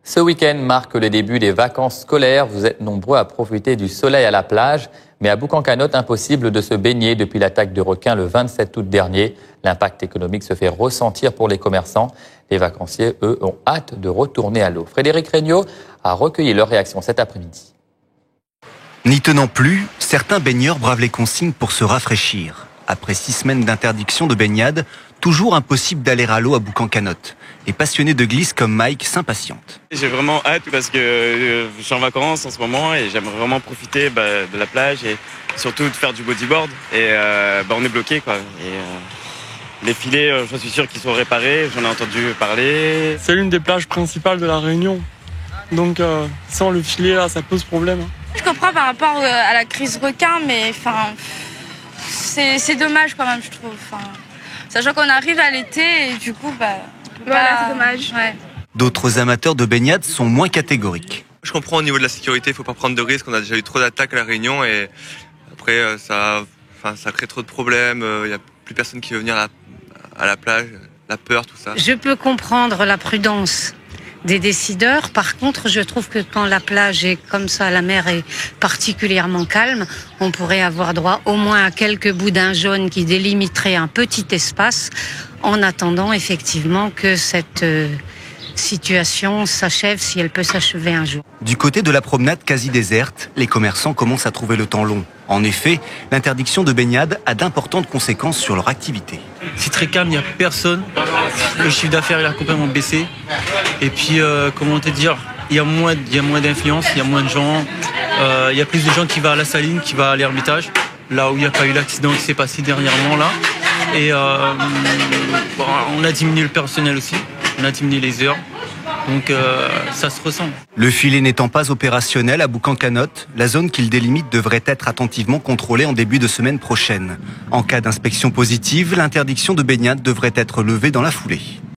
Ce week-end marque le début des vacances scolaires. Vous êtes nombreux à profiter du soleil à la plage. Mais à Boucan-Canotte, impossible de se baigner depuis l'attaque de requins le 27 août dernier. L'impact économique se fait ressentir pour les commerçants. Les vacanciers, eux, ont hâte de retourner à l'eau. Frédéric Regnault a recueilli leurs réactions cet après-midi. N'y tenant plus, certains baigneurs bravent les consignes pour se rafraîchir. Après 6 semaines d'interdiction de baignade, toujours impossible d'aller à l'eau à Boucan-Canotte. Les passionnés de glisse comme Mike s'impatientent. J'ai vraiment hâte parce que je suis en vacances en ce moment et j'aimerais vraiment profiter de la plage et surtout de faire du bodyboard. Et on est bloqué quoi. Et les filets, je suis sûr qu'ils sont réparés, j'en ai entendu parler. C'est l'une des plages principales de la Réunion. Donc sans le filet là, ça pose problème. Je comprends par rapport à la crise requin, mais c'est dommage quand même, je trouve. Sachant qu'on arrive à l'été et du coup, voilà, c'est dommage. Ouais. D'autres amateurs de baignade sont moins catégoriques. Je comprends au niveau de la sécurité, il faut pas prendre de risques. On a déjà eu trop d'attaques à la Réunion et après ça crée trop de problèmes. Il y a plus personne qui veut venir à la plage, la peur, tout ça. Je peux comprendre la prudence des décideurs. Par contre, je trouve que quand la plage est comme ça, la mer est particulièrement calme, on pourrait avoir droit au moins à quelques boudins jaunes qui délimiteraient un petit espace en attendant effectivement que cette situation s'achève, si elle peut s'achever un jour. Du côté de la promenade quasi déserte, les commerçants commencent à trouver le temps long. En effet, l'interdiction de baignade a d'importantes conséquences sur leur activité. C'est très calme, il n'y a personne. Le chiffre d'affaires il a complètement baissé. Et puis, comment te dire, il y a moins d'influence, il y a moins de gens. Il y a plus de gens qui vont à la Saline, qui vont à l'Ermitage, là où il n'y a pas eu l'accident qui s'est passé dernièrement là. Et on a diminué le personnel aussi, on a diminué les heures. Donc ça se ressent. Le filet n'étant pas opérationnel à Boucan-Canotte, la zone qu'il délimite devrait être attentivement contrôlée en début de semaine prochaine. En cas d'inspection positive, l'interdiction de baignade devrait être levée dans la foulée.